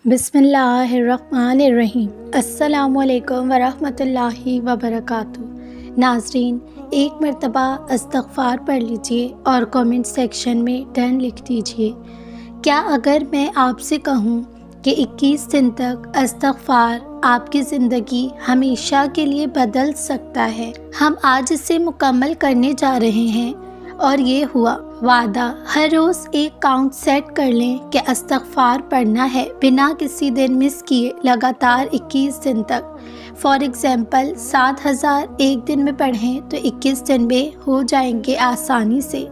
بسم اللہ الرحمن الرحیم۔ السلام علیکم ورحمۃ اللہ وبرکاتہ۔ ناظرین، ایک مرتبہ استغفار پڑھ لیجئے اور کامنٹ سیکشن میں ڈن لکھ دیجئے۔ کیا اگر میں آپ سے کہوں کہ 21 دن تک استغفار آپ کی زندگی ہمیشہ کے لیے بدل سکتا ہے؟ ہم آج اسے مکمل کرنے جا رہے ہیں اور یہ ہوا وعدہ۔ ہر روز ایک کاؤنٹ سیٹ کر لیں کہ استغفار پڑھنا ہے بنا کسی دن مس کیے، لگاتار 21 دن تک۔ فار ایگزامپل 7000 ایک دن میں پڑھیں تو 21 دن میں ہو جائیں گے آسانی سے۔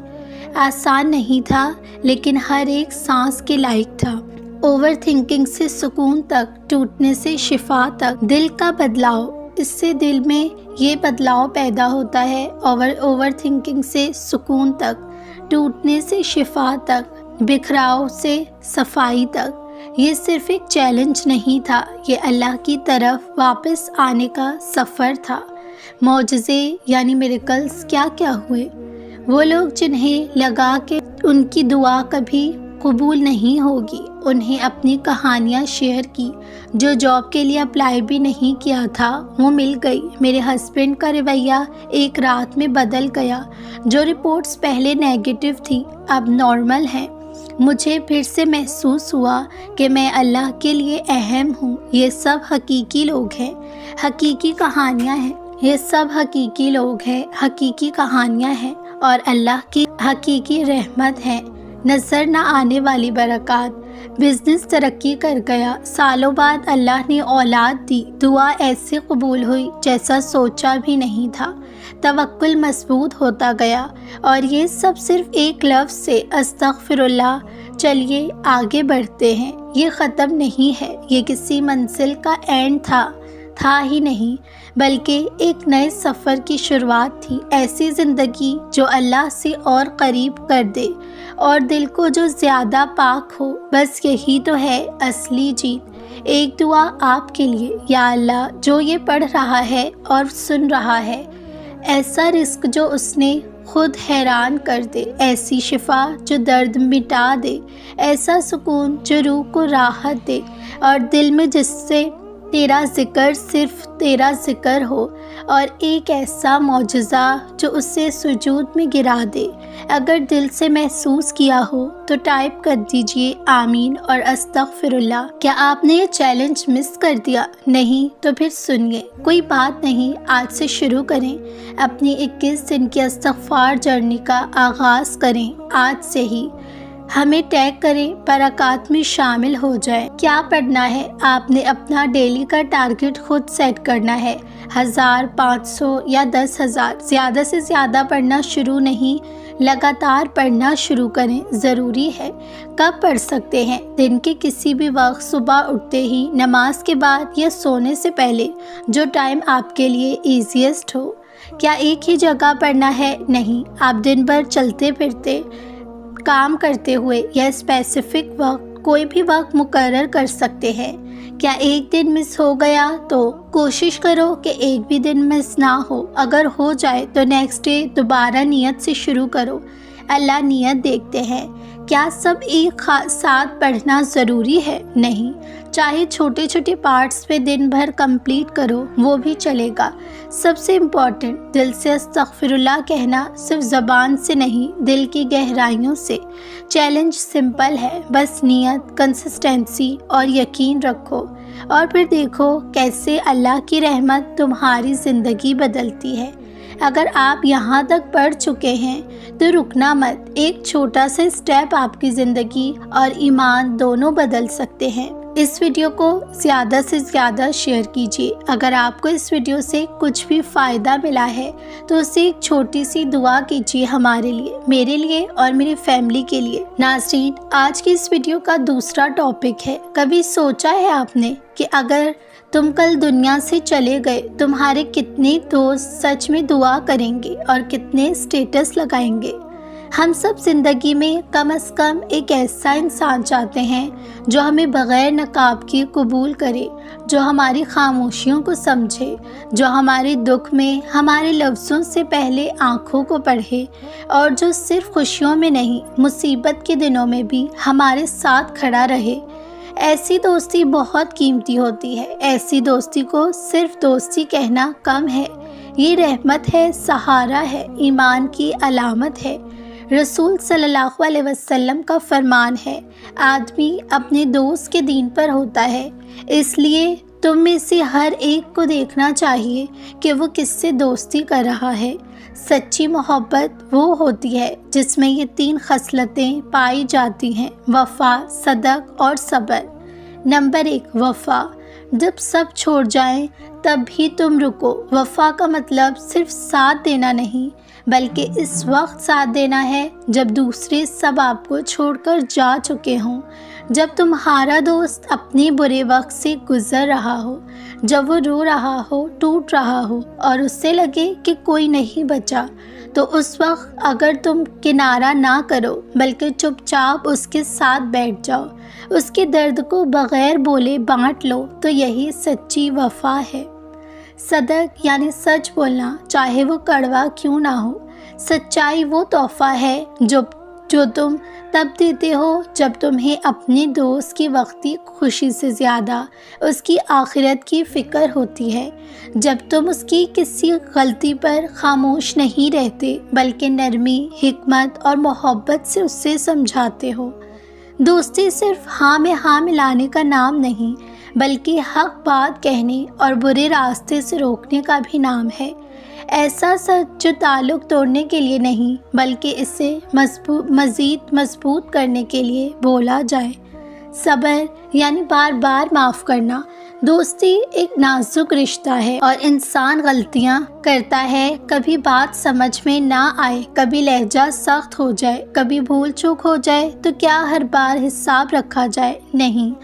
آسان نہیں تھا لیکن ہر ایک سانس کے لائق تھا۔ اوور تھنکنگ سے سکون تک، ٹوٹنے سے شفا تک، دل کا بدلاؤ، اس سے دل میں یہ بدلاؤ پیدا ہوتا ہے۔ اوور تھنکنگ سے سکون تک، ٹوٹنے سے شفا تک، بکھراؤ سے صفائی تک۔ یہ صرف ایک چیلنج نہیں تھا، یہ اللہ کی طرف واپس آنے کا سفر تھا۔ معجزے یعنی میریکلز کیا کیا ہوئے؟ وہ لوگ جنہیں لگا کہ ان کی دعا کبھی قبول نہیں ہوگی، انہیں اپنی کہانیاں شیئر کی۔ جو جاب کے لیے اپلائی بھی نہیں کیا تھا وہ مل گئی۔ میرے ہسبینڈ کا رویہ ایک رات میں بدل گیا۔ جو رپورٹس پہلے نیگیٹو تھی اب نارمل ہیں۔ مجھے پھر سے محسوس ہوا کہ میں اللہ کے لیے اہم ہوں۔ یہ سب حقیقی لوگ ہیں، حقیقی کہانیاں ہیں۔ یہ سب حقیقی لوگ ہیں، حقیقی کہانیاں ہیں اور اللہ کی حقیقی رحمت ہے، نظر نہ آنے والی برکات۔ بزنس ترقی کر گیا، سالوں بعد اللہ نے اولاد دی، دعا ایسے قبول ہوئی جیسا سوچا بھی نہیں تھا، توکل مضبوط ہوتا گیا، اور یہ سب صرف ایک لفظ سے، استغفر اللہ۔ چلیے آگے بڑھتے ہیں۔ یہ ختم نہیں ہے، یہ کسی منزل کا اینڈ تھا ہی نہیں، بلکہ ایک نئے سفر کی شروعات تھی۔ ایسی زندگی جو اللہ سے اور قریب کر دے اور دل کو جو زیادہ پاک ہو۔ بس یہی تو ہے اصلی جیت۔ ایک دعا آپ کے لیے، یا اللہ جو یہ پڑھ رہا ہے اور سن رہا ہے، ایسا رزق جو اس نے خود حیران کر دے، ایسی شفا جو درد مٹا دے، ایسا سکون جو روح کو راحت دے، اور دل میں جس سے تیرا ذکر صرف تیرا ذکر ہو، اور ایک ایسا معجزہ جو اسے سجود میں گرا دے۔ اگر دل سے محسوس کیا ہو تو ٹائپ کر دیجئے آمین اور استغفر اللہ۔ کیا آپ نے یہ چیلنج مس کر دیا؟ نہیں تو پھر سنیے، کوئی بات نہیں، آج سے شروع کریں۔ اپنی 21 دن کی استغفار جرنی کا آغاز کریں آج سے ہی۔ ہمیں ٹیگ کریں، برکات میں شامل ہو جائیں۔ کیا پڑھنا ہے؟ آپ نے اپنا ڈیلی کا ٹارگٹ خود سیٹ کرنا ہے۔ 1000، 500 یا 10,000، زیادہ سے زیادہ پڑھنا شروع نہیں، لگاتار پڑھنا شروع کریں۔ ضروری ہے۔ کب پڑھ سکتے ہیں؟ دن کے کسی بھی وقت، صبح اٹھتے ہی، نماز کے بعد یا سونے سے پہلے، جو ٹائم آپ کے لیے ایزیسٹ ہو۔ کیا ایک ہی جگہ پڑھنا ہے؟ نہیں، آپ دن بھر چلتے پھرتے، کام کرتے ہوئے یا اسپیسیفک وقت، کوئی بھی وقت مقرر کر سکتے ہیں۔ کیا ایک دن مس ہو گیا تو کوشش کرو کہ ایک بھی دن مس نہ ہو۔ اگر ہو جائے تو نیکسٹ ڈے دوبارہ نیت سے شروع کرو۔ اللہ نیت دیکھتے ہیں۔ کیا سب ایک ساتھ پڑھنا ضروری ہے؟ نہیں، چاہے چھوٹے چھوٹے پارٹس پہ دن بھر کمپلیٹ کرو، وہ بھی چلے گا۔ سب سے امپورٹنٹ، دل سے استغفر اللہ کہنا، صرف زبان سے نہیں، دل کی گہرائیوں سے۔ چیلنج سمپل ہے، بس نیت، کنسسٹنسی اور یقین رکھو، اور پھر دیکھو کیسے اللہ کی رحمت تمہاری زندگی بدلتی ہے۔ اگر آپ یہاں تک پڑھ چکے ہیں تو رکنا مت۔ ایک چھوٹا سا اسٹیپ آپ کی زندگی اور ایمان دونوں بدل سکتے ہیں۔ اس ویڈیو کو زیادہ سے زیادہ شیئر کیجیے۔ اگر آپ کو اس ویڈیو سے کچھ بھی فائدہ ملا ہے تو اسے ایک چھوٹی سی دعا کیجیے ہمارے لیے، میرے لیے اور میری فیملی کے لیے۔ ناظرین، آج کی اس ویڈیو کا دوسرا ٹاپک ہے، کبھی سوچا ہے آپ نے کہ اگر تم کل دنیا سے چلے گئے، تمہارے کتنے دوست سچ میں دعا کریں گے اور کتنے اسٹیٹس لگائیں گے؟ ہم سب زندگی میں کم از کم ایک ایسا انسان چاہتے ہیں جو ہمیں بغیر نقاب کے قبول کرے، جو ہماری خاموشیوں کو سمجھے، جو ہمارے دکھ میں ہمارے لفظوں سے پہلے آنکھوں کو پڑھے، اور جو صرف خوشیوں میں نہیں، مصیبت کے دنوں میں بھی ہمارے ساتھ کھڑا رہے۔ ایسی دوستی بہت قیمتی ہوتی ہے۔ ایسی دوستی کو صرف دوستی کہنا کم ہے، یہ رحمت ہے، سہارا ہے، ایمان کی علامت ہے۔ رسول صلی اللہ علیہ وسلم کا فرمان ہے، آدمی اپنے دوست کے دین پر ہوتا ہے، اس لیے تم میں سے ہر ایک کو دیکھنا چاہیے کہ وہ کس سے دوستی کر رہا ہے۔ سچی محبت وہ ہوتی ہے جس میں یہ 3 خصلتیں پائی جاتی ہیں: وفا، صدق اور صبر۔ نمبر 1، وفا۔ جب سب چھوڑ جائیں تب بھی تم رکو۔ وفا کا مطلب صرف ساتھ دینا نہیں، بلکہ اس وقت ساتھ دینا ہے جب دوسرے سب آپ کو چھوڑ کر جا چکے ہوں، جب تمہارا دوست اپنے برے وقت سے گزر رہا ہو، جب وہ رو رہا ہو، ٹوٹ رہا ہو اور اس سے لگے کہ کوئی نہیں بچا، تو اس وقت اگر تم کنارہ نہ کرو بلکہ چپ چاپ اس کے ساتھ بیٹھ جاؤ، اس کے درد کو بغیر بولے بانٹ لو، تو یہی سچی وفا ہے۔ صدق یعنی سچ بولنا، چاہے وہ کڑوا کیوں نہ ہو۔ سچائی وہ تحفہ ہے جو تم تب دیتے ہو جب تمہیں اپنے دوست کی وقتی خوشی سے زیادہ اس کی آخرت کی فکر ہوتی ہے، جب تم اس کی کسی غلطی پر خاموش نہیں رہتے بلکہ نرمی، حکمت اور محبت سے اسے سمجھاتے ہو۔ دوستی صرف ہاں میں ہاں ملانے کا نام نہیں، بلکہ حق بات کہنے اور برے راستے سے روکنے کا بھی نام ہے۔ ایسا سچ جو تعلق توڑنے کے لیے نہیں بلکہ اسے مزید مضبوط کرنے کے لیے بولا جائے۔ صبر یعنی بار بار معاف کرنا۔ دوستی ایک نازک رشتہ ہے اور انسان غلطیاں کرتا ہے، کبھی بات سمجھ میں نہ آئے، کبھی لہجہ سخت ہو جائے، کبھی بھول چوک ہو جائے، تو کیا ہر بار حساب رکھا جائے؟ نہیں۔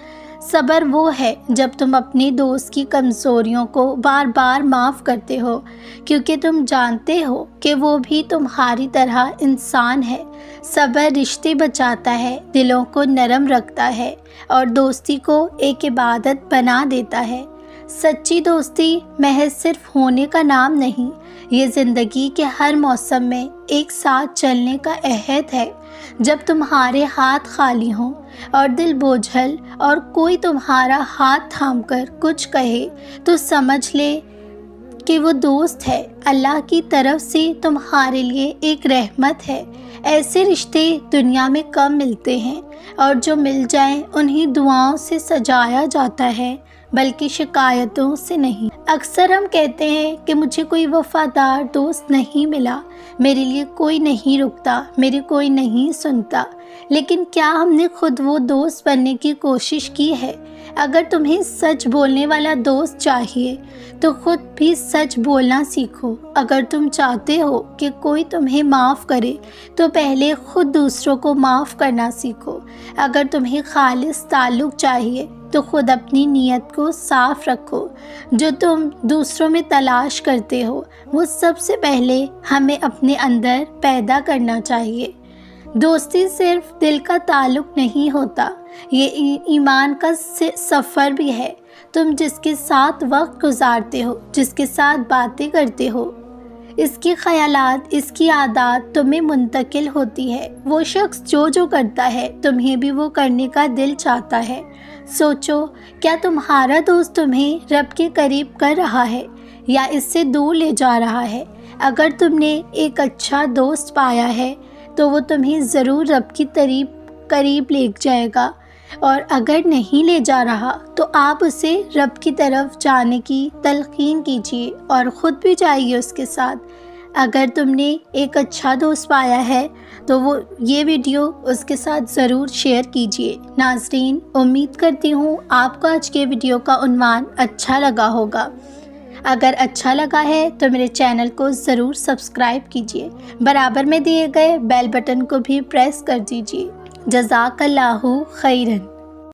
صبر وہ ہے جب تم اپنے دوست کی کمزوریوں کو بار بار معاف کرتے ہو، کیونکہ تم جانتے ہو کہ وہ بھی تمہاری طرح انسان ہے۔ صبر رشتے بچاتا ہے، دلوں کو نرم رکھتا ہے اور دوستی کو ایک عبادت بنا دیتا ہے۔ سچی دوستی محض صرف ہونے کا نام نہیں، یہ زندگی کے ہر موسم میں ایک ساتھ چلنے کا عہد ہے۔ جب تمہارے ہاتھ خالی ہوں اور دل بوجھل اور کوئی تمہارا ہاتھ تھام کر کچھ کہے، تو سمجھ لے کہ وہ دوست ہے، اللہ کی طرف سے تمہارے لیے ایک رحمت ہے۔ ایسے رشتے دنیا میں کم ملتے ہیں، اور جو مل جائیں انہیں دعاؤں سے سجایا جاتا ہے، بلکہ شکایتوں سے نہیں۔ اکثر ہم کہتے ہیں کہ مجھے کوئی وفادار دوست نہیں ملا، میرے لیے کوئی نہیں رکتا، میری کوئی نہیں سنتا، لیکن کیا ہم نے خود وہ دوست بننے کی کوشش کی ہے؟ اگر تمہیں سچ بولنے والا دوست چاہیے تو خود بھی سچ بولنا سیکھو۔ اگر تم چاہتے ہو کہ کوئی تمہیں معاف کرے تو پہلے خود دوسروں کو معاف کرنا سیکھو۔ اگر تمہیں خالص تعلق چاہیے تو خود اپنی نیت کو صاف رکھو۔ جو تم دوسروں میں تلاش کرتے ہو وہ سب سے پہلے ہمیں اپنے اندر پیدا کرنا چاہیے۔ دوستی صرف دل کا تعلق نہیں ہوتا، یہ ایمان کا سفر بھی ہے۔ تم جس کے ساتھ وقت گزارتے ہو، جس کے ساتھ باتیں کرتے ہو، اس کے خیالات، اس کی عادات تمہیں منتقل ہوتی ہے۔ وہ شخص جو کرتا ہے تمہیں بھی وہ کرنے کا دل چاہتا ہے۔ سوچو، کیا تمہارا دوست تمہیں رب کے قریب کر رہا ہے یا اس سے دور لے جا رہا ہے؟ اگر تم نے ایک اچھا دوست پایا ہے تو وہ تمہیں ضرور رب کی قریب لے جائے گا، اور اگر نہیں لے جا رہا تو آپ اسے رب کی طرف جانے کی تلقین کیجیے اور خود بھی جائیے اس کے ساتھ۔ اگر تم نے ایک اچھا دوست پایا ہے تو یہ ویڈیو اس کے ساتھ ضرور شیئر کیجیے۔ ناظرین، امید کرتی ہوں آپ کو آج کے ویڈیو کا عنوان اچھا لگا ہوگا۔ اگر اچھا لگا ہے تو میرے چینل کو ضرور سبسکرائب کیجیے، برابر میں دیے گئے بیل بٹن کو بھی پریس کر دیجیے۔ جزاک اللہ خیرن۔